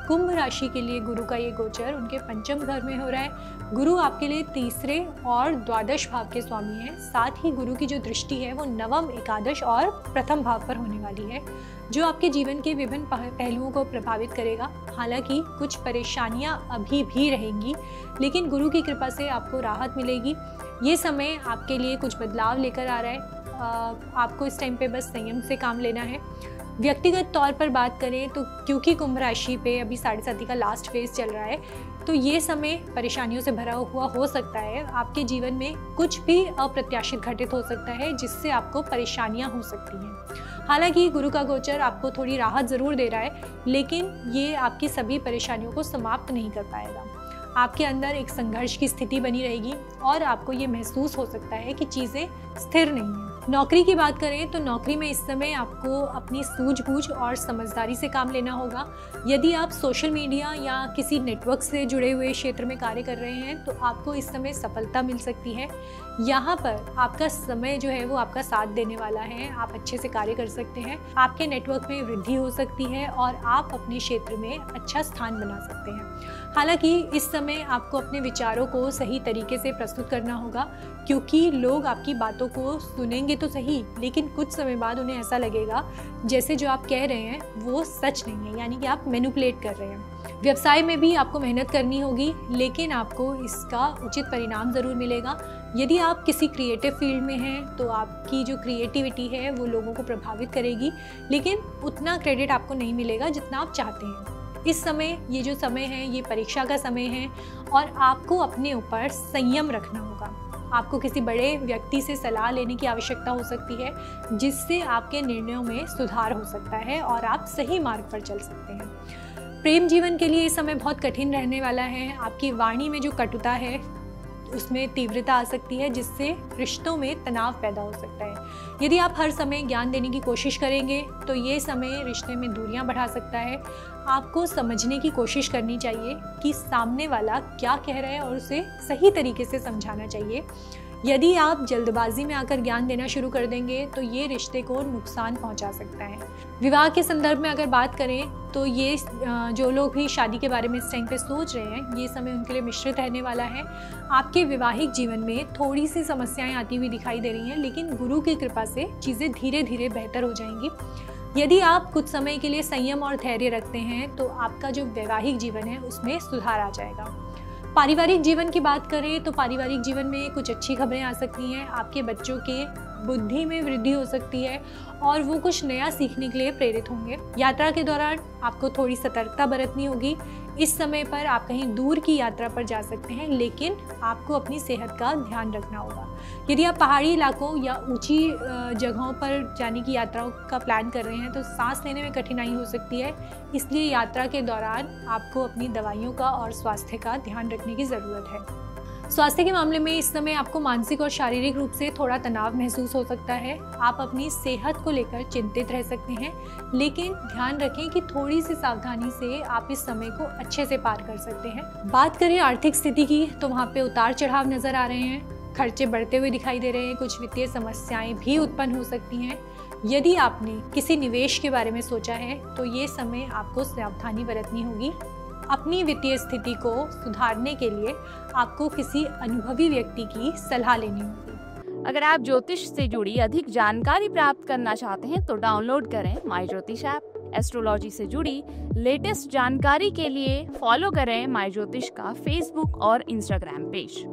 कुंभ राशि के लिए गुरु का ये गोचर उनके पंचम घर में हो रहा है। गुरु आपके लिए तीसरे और द्वादश भाव के स्वामी हैं। साथ ही गुरु की जो दृष्टि है वो नवम, एकादश और प्रथम भाव पर होने वाली है, जो आपके जीवन के विभिन्न पहलुओं को प्रभावित करेगा। हालांकि कुछ परेशानियां अभी भी रहेंगी, लेकिन गुरु की कृपा से आपको राहत मिलेगी। ये समय आपके लिए कुछ बदलाव लेकर आ रहा है। आपको इस टाइम पे बस संयम से काम लेना है। व्यक्तिगत तौर पर बात करें तो क्योंकि कुंभ राशि पे अभी 7.5 का लास्ट फेज चल रहा है, तो ये समय परेशानियों से भरा हुआ हो सकता है। आपके जीवन में कुछ भी अप्रत्याशित घटित हो सकता है, जिससे आपको परेशानियां हो सकती हैं। हालांकि गुरु का गोचर आपको थोड़ी राहत ज़रूर दे रहा है, लेकिन ये आपकी सभी परेशानियों को समाप्त नहीं कर पाएगा। आपके अंदर एक संघर्ष की स्थिति बनी रहेगी और आपको ये महसूस हो सकता है कि चीज़ें स्थिर नहीं हैं। नौकरी की बात करें तो नौकरी में इस समय आपको अपनी सूझबूझ और समझदारी से काम लेना होगा। यदि आप सोशल मीडिया या किसी नेटवर्क से जुड़े हुए क्षेत्र में कार्य कर रहे हैं तो आपको इस समय सफलता मिल सकती है। यहाँ पर आपका समय जो है वो आपका साथ देने वाला है। आप अच्छे से कार्य कर सकते हैं, आपके नेटवर्क में वृद्धि हो सकती है और आप अपने क्षेत्र में अच्छा स्थान बना सकते हैं। हालांकि इस समय आपको अपने विचारों को सही तरीके से प्रस्तुत करना होगा, क्योंकि लोग आपकी बातों को सुनेंगे तो सही, लेकिन कुछ समय बाद उन्हें ऐसा लगेगा जैसे जो आप कह रहे हैं वो सच नहीं है, यानी कि आप मैनिपुलेट कर रहे हैं। व्यवसाय में भी आपको मेहनत करनी होगी, लेकिन आपको इसका उचित परिणाम ज़रूर मिलेगा। यदि आप किसी क्रिएटिव फील्ड में हैं तो आपकी जो क्रिएटिविटी है वो लोगों को प्रभावित करेगी, लेकिन उतना क्रेडिट आपको नहीं मिलेगा जितना आप चाहते हैं। इस समय, ये जो समय है ये परीक्षा का समय है और आपको अपने ऊपर संयम रखना होगा। आपको किसी बड़े व्यक्ति से सलाह लेने की आवश्यकता हो सकती है, जिससे आपके निर्णयों में सुधार हो सकता है और आप सही मार्ग पर चल सकते हैं। प्रेम जीवन के लिए ये समय बहुत कठिन रहने वाला है। आपकी वाणी में जो कटुता है उसमें तीव्रता आ सकती है, जिससे रिश्तों में तनाव पैदा हो सकता है। यदि आप हर समय ज्ञान देने की कोशिश करेंगे तो ये समय रिश्ते में दूरियां बढ़ा सकता है। आपको समझने की कोशिश करनी चाहिए कि सामने वाला क्या कह रहा है और उसे सही तरीके से समझाना चाहिए। यदि आप जल्दबाजी में आकर ज्ञान देना शुरू कर देंगे तो ये रिश्ते को नुकसान पहुंचा सकता है। विवाह के संदर्भ में अगर बात करें तो ये जो लोग भी शादी के बारे में इस टाइम पे सोच रहे हैं, ये समय उनके लिए मिश्रित रहने वाला है। आपके वैवाहिक जीवन में थोड़ी सी समस्याएं आती हुई दिखाई दे रही हैं, लेकिन गुरु की कृपा से चीज़ें धीरे धीरे बेहतर हो जाएंगी। यदि आप कुछ समय के लिए संयम और धैर्य रखते हैं तो आपका जो वैवाहिक जीवन है उसमें सुधार आ जाएगा। पारिवारिक जीवन की बात करें तो पारिवारिक जीवन में कुछ अच्छी खबरें आ सकती हैं। आपके बच्चों के बुद्धि में वृद्धि हो सकती है और वो कुछ नया सीखने के लिए प्रेरित होंगे। यात्रा के दौरान आपको थोड़ी सतर्कता बरतनी होगी। इस समय पर आप कहीं दूर की यात्रा पर जा सकते हैं, लेकिन आपको अपनी सेहत का ध्यान रखना होगा। यदि आप पहाड़ी इलाकों या ऊंची जगहों पर जाने की यात्राओं का प्लान कर रहे हैं तो सांस लेने में कठिनाई हो सकती है, इसलिए यात्रा के दौरान आपको अपनी दवाइयों का और स्वास्थ्य का ध्यान रखने की ज़रूरत है। स्वास्थ्य के मामले में इस समय आपको मानसिक और शारीरिक रूप से थोड़ा तनाव महसूस हो सकता है। आप अपनी सेहत को लेकर चिंतित रह सकते हैं, लेकिन ध्यान रखें कि थोड़ी सी सावधानी से आप इस समय को अच्छे से पार कर सकते हैं। बात करें आर्थिक स्थिति की तो वहाँ पे उतार चढ़ाव नजर आ रहे हैं, खर्चे बढ़ते हुए दिखाई दे रहे हैं, कुछ वित्तीय समस्याएं भी उत्पन्न हो सकती हैं। यदि आपने किसी निवेश के बारे में सोचा है तो ये समय आपको सावधानी बरतनी होगी। अपनी वित्तीय स्थिति को सुधारने के लिए आपको किसी अनुभवी व्यक्ति की सलाह लेनी होगी। अगर आप ज्योतिष से जुड़ी अधिक जानकारी प्राप्त करना चाहते हैं तो डाउनलोड करें माई ज्योतिष ऐप। एस्ट्रोलॉजी से जुड़ी लेटेस्ट जानकारी के लिए फॉलो करें माई ज्योतिष का फेसबुक और इंस्टाग्राम पेज।